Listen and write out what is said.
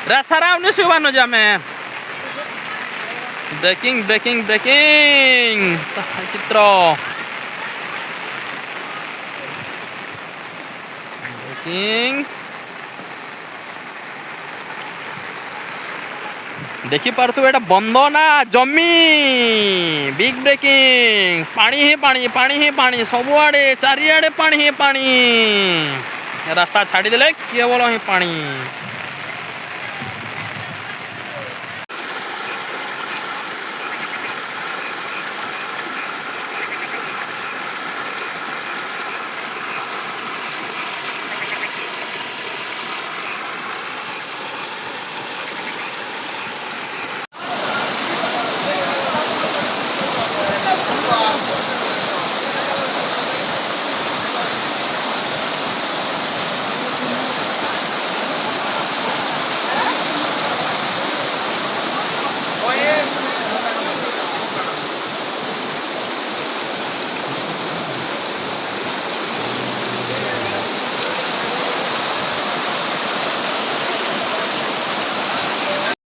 ରାସାରା ଆଉନି ଶୁଭାନ ଯେ ଆମେ breaking breaking breaking ଚିତ୍ର ବ୍ରେକିଂ देखी पार्थुबे एटा बंद ना जमी बिग ब्रेकिंग पानी ही पानी सबुआड़े चारिआड़े पानी ही पानी रास्ता छाड़ी देले केवल ही पानी।